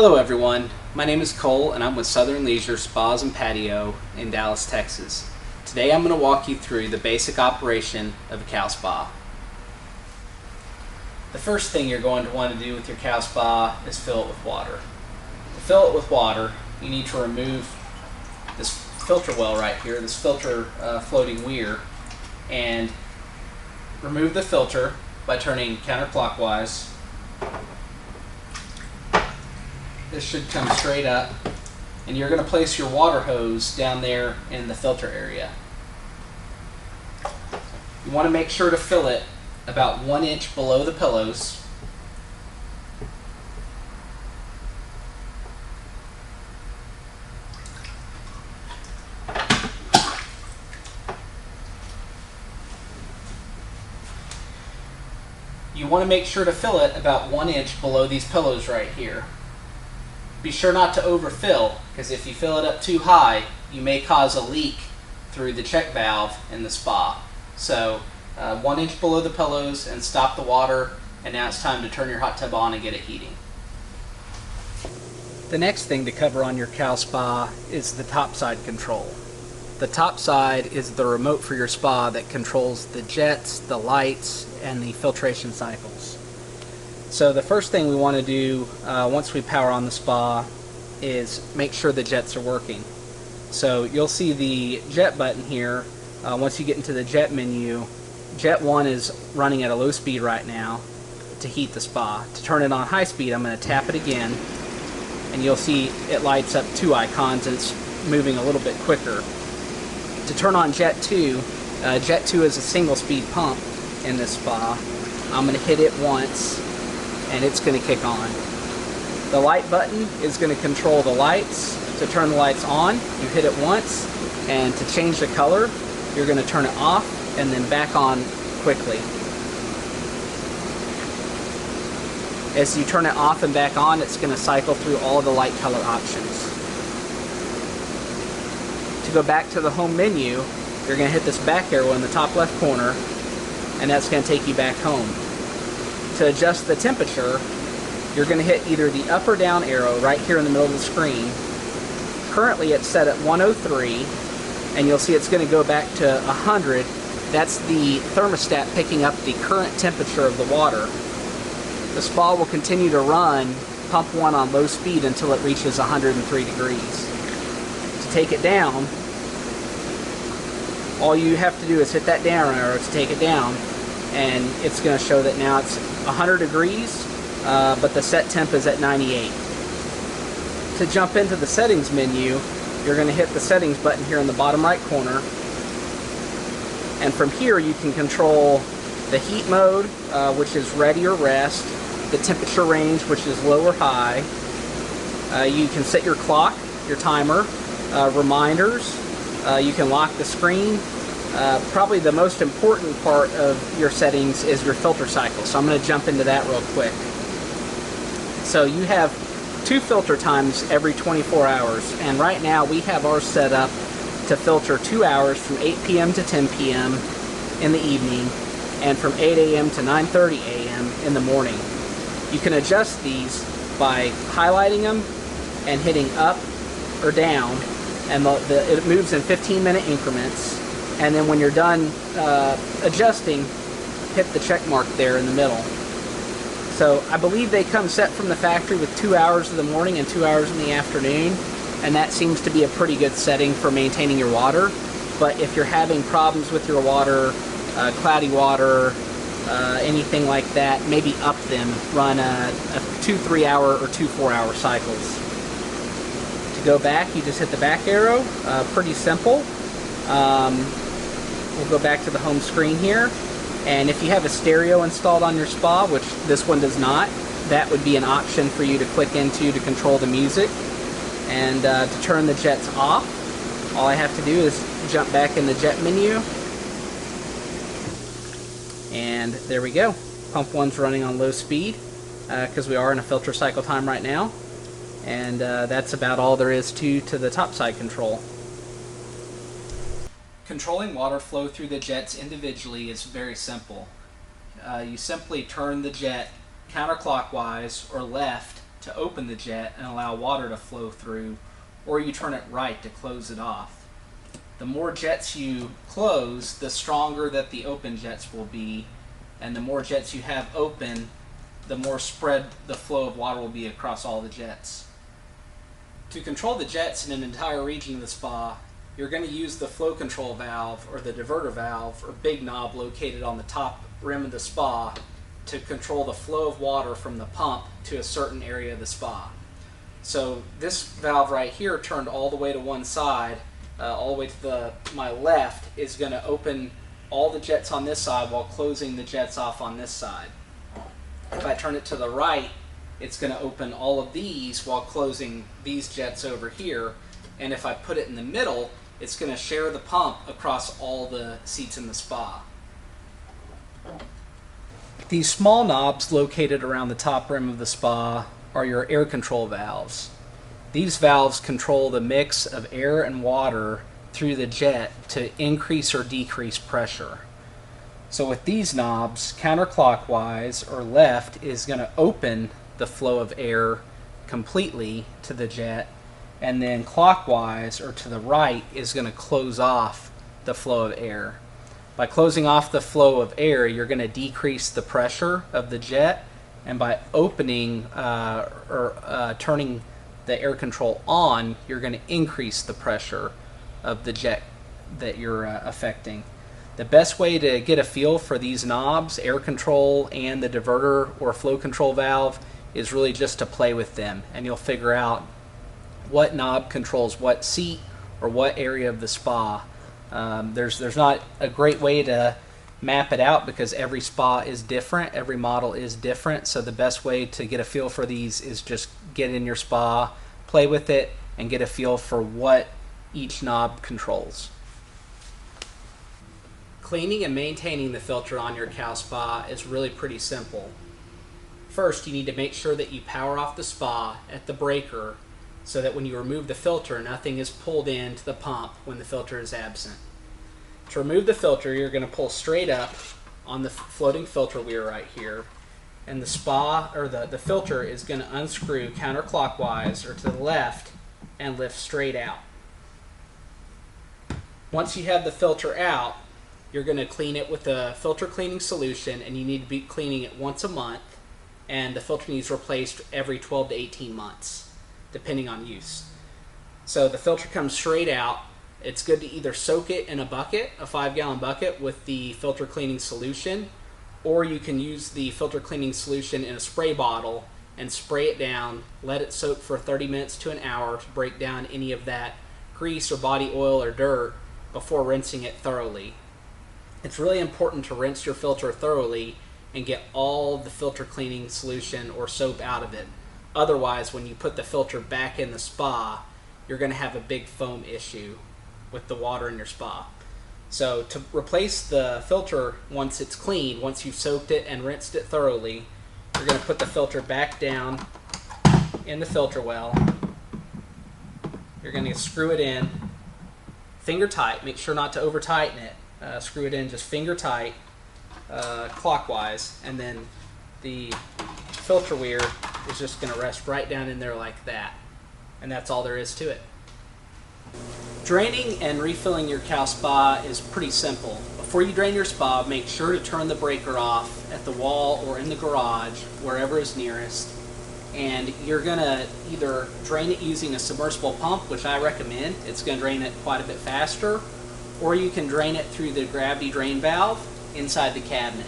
Hello everyone, my name is Cole and I'm with Southern Leisure Spas and Patio in Dallas, Texas. Today I'm going to walk you through the basic operation of a cow spa. The first thing you're going to want to do with your cow spa is fill it with water. To fill it with water, you need to remove this filter well right here, this filter floating weir, and remove the filter by turning counterclockwise. This should come straight up, and you're going to place your water hose down there in the filter area. You want to make sure to fill it about 1 inch below the pillows. You want to make sure to fill it about 1 inch below these pillows right here. Be sure not to overfill, because if you fill it up too high, you may cause a leak through the check valve in the spa. So 1 inch below the pillows, and stop the water, and now it's time to turn your hot tub on and get it heating. The next thing to cover on your cow spa is the top side control. The top side is the remote for your spa that controls the jets, the lights, and the filtration cycles. So the first thing we want to do once we power on the spa is make sure the jets are working. So you'll see the jet button here. Once you get into the jet menu, jet 1 is running at a low speed right now to heat the spa. To turn it on high speed, I'm going to tap it again, and you'll see it lights up 2 icons and it's moving a little bit quicker. To turn on jet 2 is a single speed pump in this spa. I'm going to hit it once and it's going to kick on. The light button is going to control the lights. To turn the lights on, you hit it once, and to change the color, you're going to turn it off and then back on quickly. As you turn it off and back on, it's going to cycle through all the light color options. To go back to the home menu, you're going to hit this back arrow in the top left corner, and that's going to take you back home. To adjust the temperature, you're going to hit either the up or down arrow right here in the middle of the screen. Currently it's set at 103, and you'll see it's going to go back to 100. That's the thermostat picking up the current temperature of the water. The spa will continue to run pump 1 on low speed until it reaches 103 degrees. To take it down, all you have to do is hit that down arrow to take it down, and it's going to show that now it's 100 degrees, but the set temp is at 98. To jump into the settings menu, you're going to hit the settings button here in the bottom right corner, and from here you can control the heat mode, which is ready or rest, the temperature range, which is low or high. You can set your clock, your timer, reminders. You can lock the screen. Probably the most important part of your settings is your filter cycle, so I'm going to jump into that real quick. So you have 2 filter times every 24 hours, and right now we have ours set up to filter 2 hours from 8 p.m. to 10 p.m. in the evening, and from 8 a.m. to 9:30 a.m. in the morning. You can adjust these by highlighting them and hitting up or down, and it moves in 15-minute increments. And then when you're done adjusting, hit the check mark there in the middle. So I believe they come set from the factory with 2 hours in the morning and 2 hours in the afternoon, and that seems to be a pretty good setting for maintaining your water. But if you're having problems with your water, cloudy water, anything like that, maybe up them, run 2 3-hour or 2 4-hour cycles. To go back, you just hit the back arrow. Pretty simple. We'll go back to the home screen here, and if you have a stereo installed on your spa, which this one does not, that would be an option for you to click into to control the music. And to turn the jets off, all I have to do is jump back in the jet menu, and there we go. Pump 1's running on low speed because we are in a filter cycle time right now, and that's about all there is to the top side control. Controlling water flow through the jets individually is very simple. You simply turn the jet counterclockwise or left to to open the jet and allow water to flow through, or you turn it right to close it off. The more jets you close, the stronger that the open jets will be, and the more jets you have open, the more spread the flow of water will be across all the jets. To control the jets in an entire region of the spa, you're going to use the flow control valve or the diverter valve or big knob located on the top rim of the spa to control the flow of water from the pump to a certain area of the spa. So this valve right here, turned all the way to one side, all the way to my left, is going to open all the jets on this side while closing the jets off on this side. If I turn it to the right, it's going to open all of these while closing these jets over here. And if I put it in the middle, it's going to share the pump across all the seats in the spa. These small knobs located around the top rim of the spa are your air control valves. These valves control the mix of air and water through the jet to increase or decrease pressure. So with these knobs, counterclockwise or left is going to open the flow of air completely to the jet, and then clockwise or to the right is going to close off the flow of air. By closing off the flow of air, you're going to decrease the pressure of the jet, and by opening or turning the air control on, you're going to increase the pressure of the jet that you're affecting. The best way to get a feel for these knobs, air control and the diverter or flow control valve, is really just to play with them, and you'll figure out what knob controls what seat or what area of the spa. There's not a great way to map it out because every spa is different, every model is different, so the best way to get a feel for these is just get in your spa, play with it, and get a feel for what each knob controls. Cleaning and maintaining the filter on your cow spa is really pretty simple. First, you need to make sure that you power off the spa at the breaker so that when you remove the filter, nothing is pulled into the pump when the filter is absent. To remove the filter, you're going to pull straight up on the floating filter weir right here, and the spa or the filter is going to unscrew counterclockwise or to the left and lift straight out. Once you have the filter out, you're going to clean it with a filter cleaning solution, and you need to be cleaning it once a month, and the filter needs replaced every 12 to 18 months, depending on use. So the filter comes straight out. It's good to either soak it in a bucket, a 5-gallon bucket, with the filter cleaning solution, or you can use the filter cleaning solution in a spray bottle and spray it down, let it soak for 30 minutes to an hour to break down any of that grease or body oil or dirt before rinsing it thoroughly. It's really important to rinse your filter thoroughly and get all the filter cleaning solution or soap out of it. Otherwise, when you put the filter back in the spa, you're going to have a big foam issue with the water in your spa. So to replace the filter once it's clean, once you've soaked it and rinsed it thoroughly, you're going to put the filter back down in the filter well. You're going to screw it in finger tight. Make sure not to over tighten it. Screw it in just finger tight, clockwise, and then the filter weir is just going to rest right down in there like that. And that's all there is to it. Draining and refilling your cow spa is pretty simple. Before you drain your spa, make sure to turn the breaker off at the wall or in the garage, wherever is nearest. And you're going to either drain it using a submersible pump, which I recommend. It's going to drain it quite a bit faster. Or you can drain it through the gravity drain valve inside the cabinet.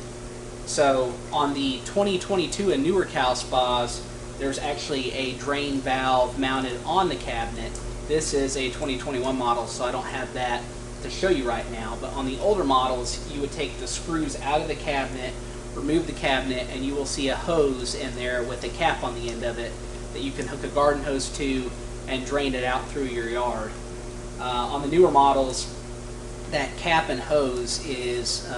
So on the 2022 and newer cow spas, there's actually a drain valve mounted on the cabinet. This is a 2021 model, so I don't have that to show you right now. But on the older models, you would take the screws out of the cabinet, remove the cabinet, and you will see a hose in there with a cap on the end of it that you can hook a garden hose to and drain it out through your yard. On the newer models, that cap and hose is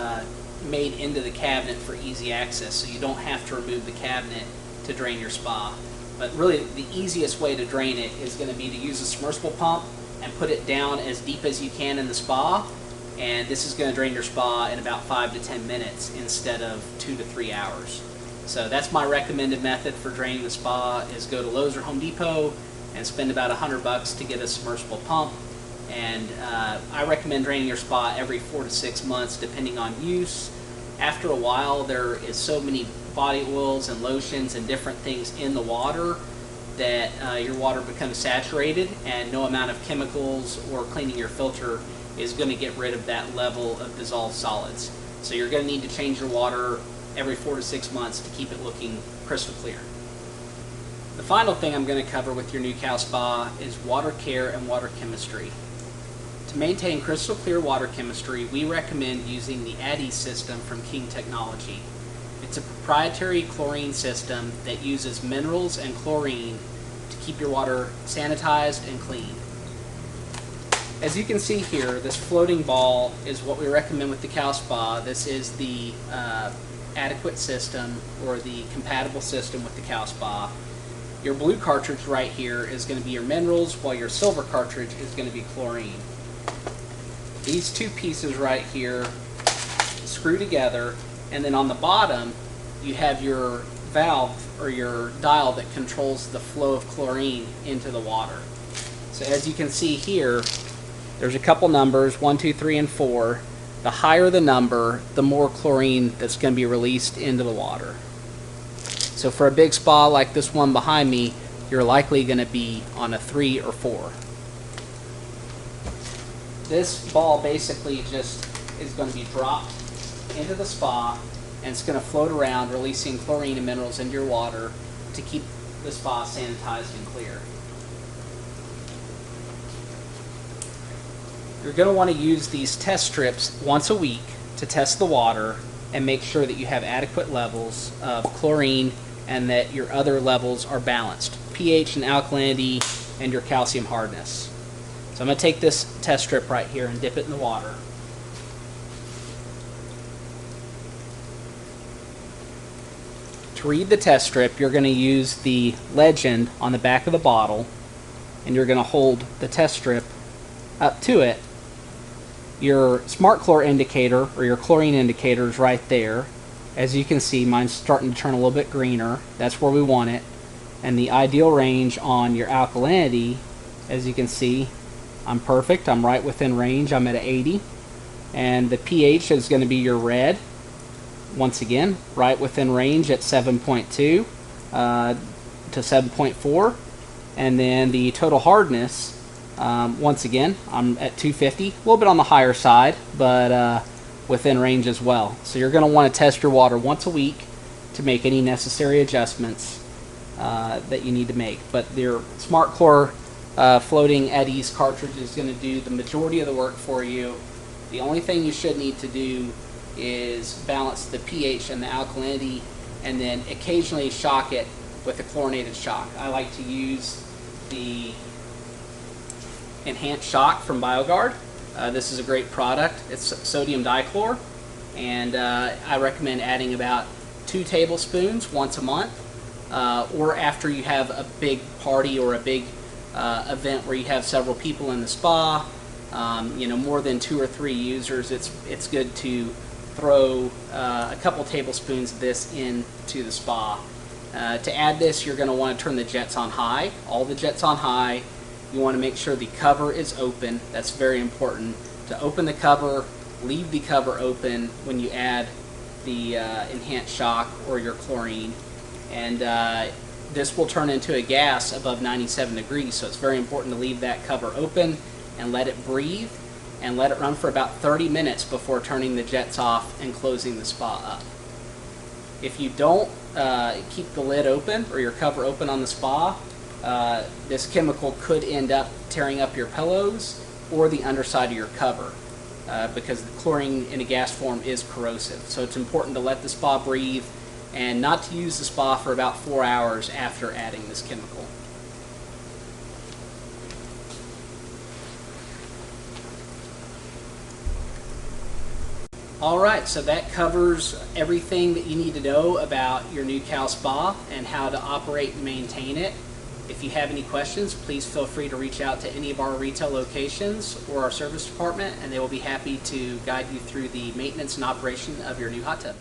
made into the cabinet for easy access, so you don't have to remove the cabinet to drain your spa. But really, the easiest way to drain it is going to be to use a submersible pump and put it down as deep as you can in the spa, and this is going to drain your spa in about 5 to 10 minutes instead of 2 to 3 hours. So that's my recommended method for draining the spa, is go to Lowe's or Home Depot and spend about $100 to get a submersible pump. And I recommend draining your spa every 4 to 6 months depending on use. After a while, there is so many body oils and lotions and different things in the water that your water becomes saturated, and no amount of chemicals or cleaning your filter is going to get rid of that level of dissolved solids. So you're going to need to change your water every 4 to 6 months to keep it looking crystal clear. The final thing I'm going to cover with your new cow spa is water care and water chemistry. To maintain crystal clear water chemistry, we recommend using the ADDI system from King Technology. It's a proprietary chlorine system that uses minerals and chlorine to keep your water sanitized and clean. As you can see here, this floating ball is what we recommend with the cow spa. This is the adequate system, or the compatible system with the cow spa. Your blue cartridge right here is going to be your minerals, while your silver cartridge is going to be chlorine. These two pieces right here screw together, and then on the bottom you have your valve or your dial that controls the flow of chlorine into the water. So as you can see here, there's a couple numbers, 1, 2, 3, and 4. The higher the number, the more chlorine that's going to be released into the water. So for a big spa like this one behind me, you're likely going to be on a 3 or 4. This ball basically just is going to be dropped into the spa, and it's going to float around, releasing chlorine and minerals into your water to keep the spa sanitized and clear. You're going to want to use these test strips once a week to test the water and make sure that you have adequate levels of chlorine and that your other levels are balanced, pH and alkalinity and your calcium hardness. So I'm going to take this test strip right here and dip it in the water. To read the test strip, you're going to use the legend on the back of the bottle, and you're going to hold the test strip up to it. Your smart chlor indicator, or your chlorine indicator, is right there. As you can see, mine's starting to turn a little bit greener. That's where we want it. And the ideal range on your alkalinity, as you can see, I'm perfect. I'm right within range. I'm at 80. And the pH is going to be your red. Once again, right within range at 7.2 to 7.4. And then the total hardness, once again, I'm at 250. A little bit on the higher side, but within range as well. So you're going to want to test your water once a week to make any necessary adjustments that you need to make. But your Smart Chlor floating Eddies cartridge is going to do the majority of the work for you. The only thing you should need to do is balance the pH and the alkalinity, and then occasionally shock it with a chlorinated shock. I like to use the Enhanced Shock from BioGuard. This is a great product. It's sodium dichlor, and I recommend adding about 2 tablespoons once a month, or after you have a big party or a big event where you have several people in the spa, more than 2 or 3 users. It's good to throw a couple tablespoons of this into the spa. To add this, you're going to want to turn the jets on high, all the jets on high. You want to make sure the cover is open. That's very important. To open the cover, leave the cover open when you add the Enhanced Shock or your chlorine. And this will turn into a gas above 97 degrees, so it's very important to leave that cover open and let it breathe, and let it run for about 30 minutes before turning the jets off and closing the spa up. If you don't keep the lid open or your cover open on the spa, this chemical could end up tearing up your pillows or the underside of your cover, because the chlorine in a gas form is corrosive. So it's important to let the spa breathe and not to use the spa for about 4 hours after adding this chemical. Alright, so that covers everything that you need to know about your new cow spa and how to operate and maintain it. If you have any questions, please feel free to reach out to any of our retail locations or our service department, and they will be happy to guide you through the maintenance and operation of your new hot tub.